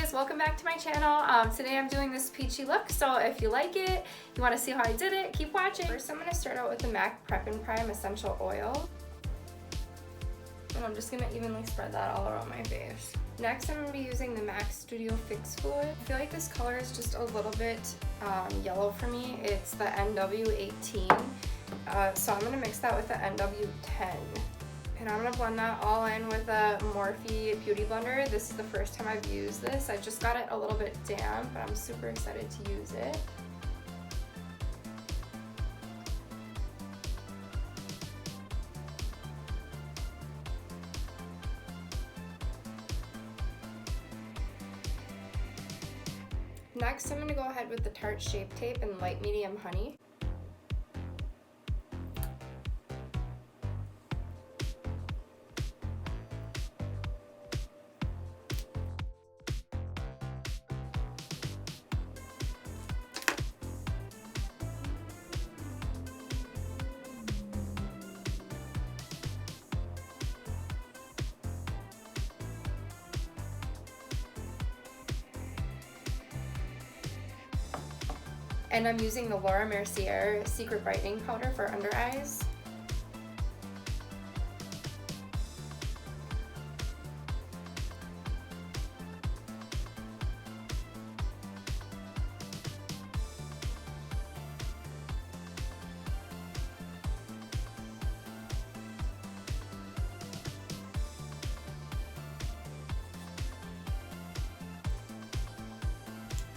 guys, welcome back to my channel. Today I'm doing this peachy look, so if you like it, you want to see how I did it, keep watching. First I'm going to start out with the MAC Prep and Prime Essential Oil. And I'm just going to evenly spread that all around my face. Next I'm going to be using the MAC Studio Fix Fluid. I feel like this color is just a little bit yellow for me. It's the NW18, so I'm going to mix that with the NW10. And I'm going to blend that all in with a Morphe Beauty Blender. This is the first time I've used this. I just got it a little bit damp, but I'm super excited to use it. Next, I'm going to go ahead with the Tarte Shape Tape in Light Medium Honey. And I'm using the Mercier Secret brightening powder for under eyes.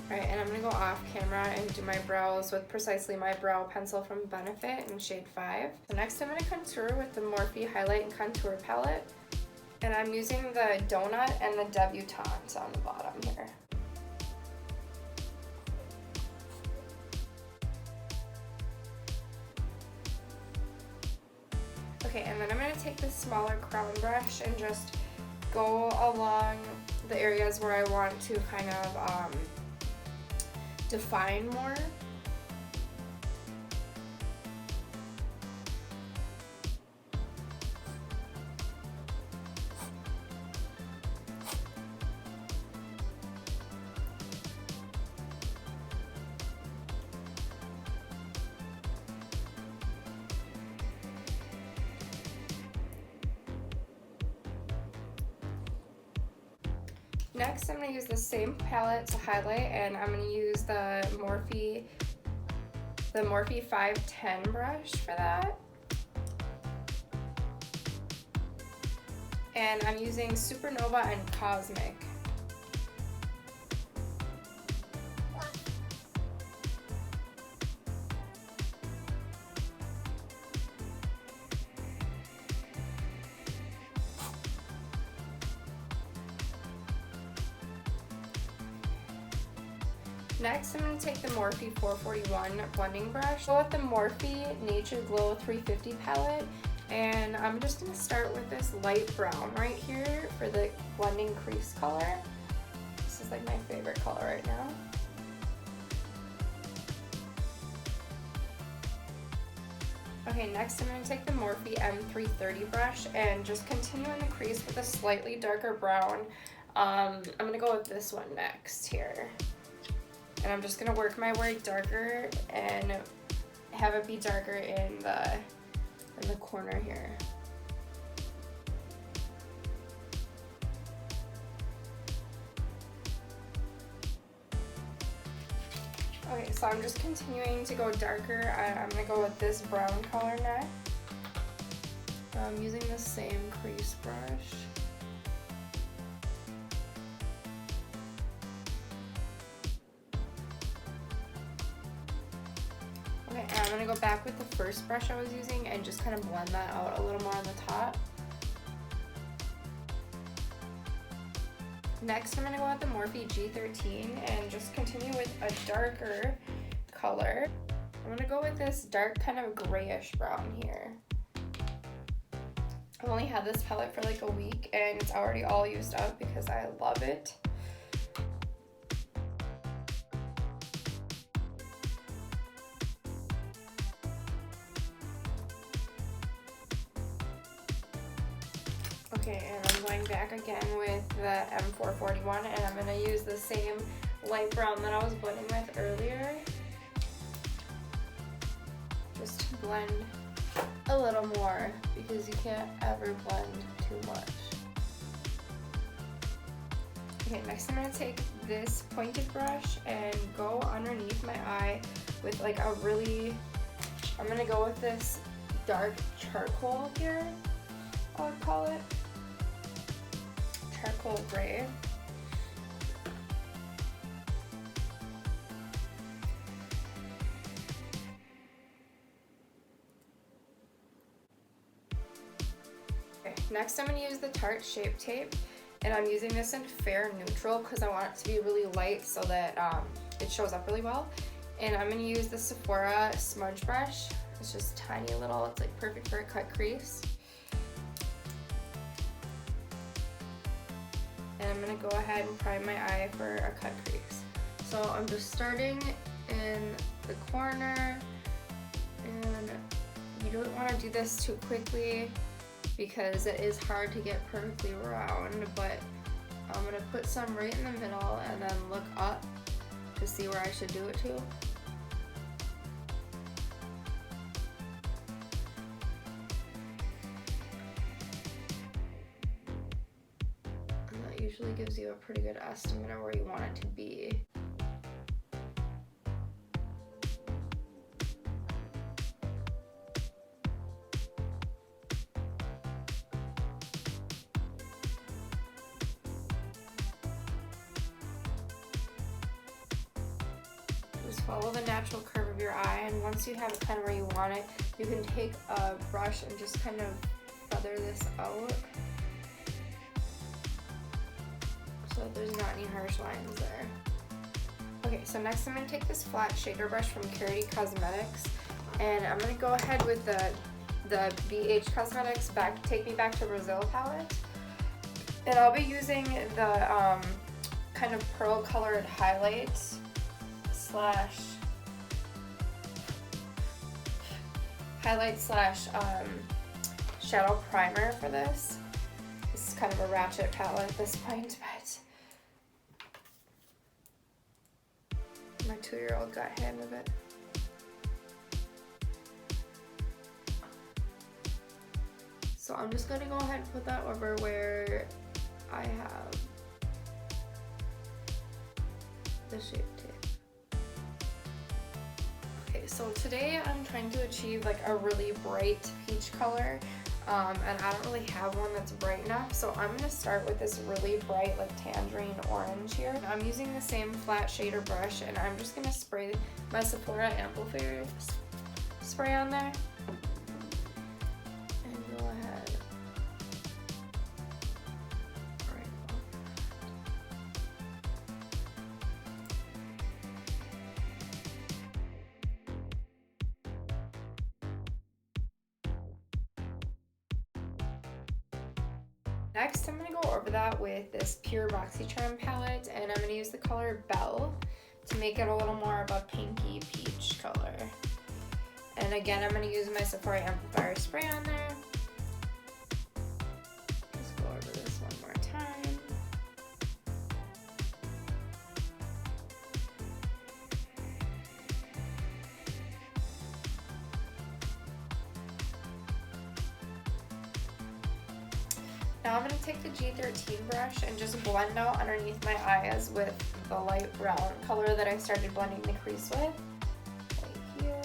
Alright, and I'm going to go off camera and do my brows with precisely my brow pencil from Benefit in shade 5. So next I'm going to contour with the Morphe Highlight and Contour Palette. And I'm using the Donut and the Debutante on the bottom here. Okay, and then I'm going to take this smaller crown brush and just go along the areas where I want to kind of define more. Next, I'm going to use the same palette to highlight, and I'm going to use the Morphe 510 brush for that. And I'm using Supernova and Cosmic. Next, I'm going to take the Morphe 441 blending brush. Go with the Morphe Nature Glow 350 palette, and I'm just going to start with this light brown right here for the blending crease color. This is like my favorite color right now. Okay, next I'm going to take the Morphe M330 brush and just continue in the crease with a slightly darker brown. I'm going to go with this one next here. And I'm just going to work my way darker and have it be darker in the corner here. Okay, so I'm just continuing to go darker. I'm going to go with this brown color next. I'm using the same crease brush. Okay, and I'm going to go back with the first brush I was using and just kind of blend that out a little more on the top. Next, I'm going to go with the Morphe G13 and just continue with a darker color. I'm going to go with this dark kind of grayish brown here. I've only had this palette for like a week and it's already all used up because I love it. Okay, and I'm going back again with the M441, and I'm going to use the same light brown that I was blending with earlier, just to blend a little more, because you can't ever blend too much. Okay, next I'm going to take this pointed brush and go underneath my eye with like a really, I'm going to go with this dark charcoal here, I would call it. Charcoal gray. Okay, next I'm going to use the Tarte Shape Tape, and I'm using this in Fair Neutral because I want it to be really light so that it shows up really well. And I'm going to use the Sephora smudge brush. It's just tiny little, it's like perfect for a cut crease. And I'm going to go ahead and prime my eye for a cut crease. So I'm just starting in the corner, and you don't want to do this too quickly because it is hard to get perfectly round, but I'm going to put some right in the middle and then look up to see where I should do it to. Usually gives you a pretty good estimate of where you want it to be. Just follow the natural curve of your eye, and once you have it kind of where you want it, you can take a brush and just kind of feather this out, so there's not any harsh lines there. Okay, so next I'm going to take this flat shader brush from Carity Cosmetics, and I'm going to go ahead with the BH Cosmetics Take Me Back to Brazil palette. And I'll be using the kind of pearl colored highlight slash shadow primer for this. This is kind of a ratchet palette at this point, but my 2-year-old got hand of it. So I'm just going to go ahead and put that over where I have the Shape Tape. Okay, so today I'm trying to achieve like a really bright peach color, and I don't really have one that's bright enough, so I'm going to start with this really bright like tangerine orange here. I'm using the same flat shader brush, and I'm just going to spray my Sephora amplifier spray on there. And go ahead. Next, I'm going to go over that with this pure Boxycharm palette, and I'm going to use the color Belle to make it a little more of a pinky peach color. And again, I'm going to use my Sephora amplifier spray on there. Just go over this one more time. Now I'm going to take the G13 brush and just blend out underneath my eyes with the light brown color that I started blending the crease with. Right here.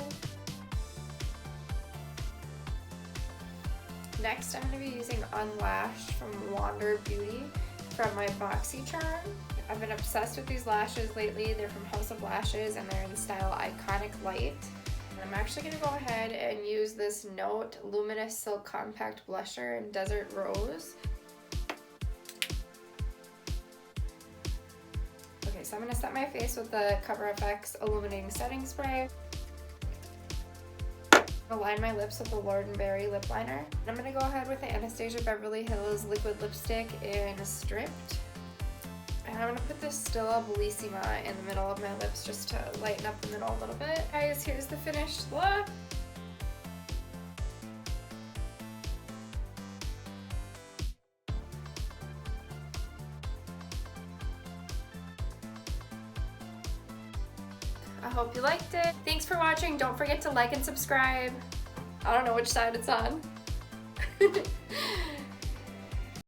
Next, I'm going to be using Unlashed from Wander Beauty from my Boxycharm. I've been obsessed with these lashes lately. They're from House of Lashes, and they're in the style Iconic Light. I'm actually going to go ahead and use this Note Luminous Silk Compact Blusher in Desert Rose. Okay, so I'm going to set my face with the Cover FX Illuminating Setting Spray. Line my lips with the Lord & Berry lip liner. I'm going to go ahead with the Anastasia Beverly Hills liquid lipstick in Stripped. And I'm going to put this Stila Belissima in the middle of my lips just to lighten up the middle a little bit. Guys, here's the finished look. I hope you liked it. Thanks for watching. Don't forget to like and subscribe. I don't know which side it's on.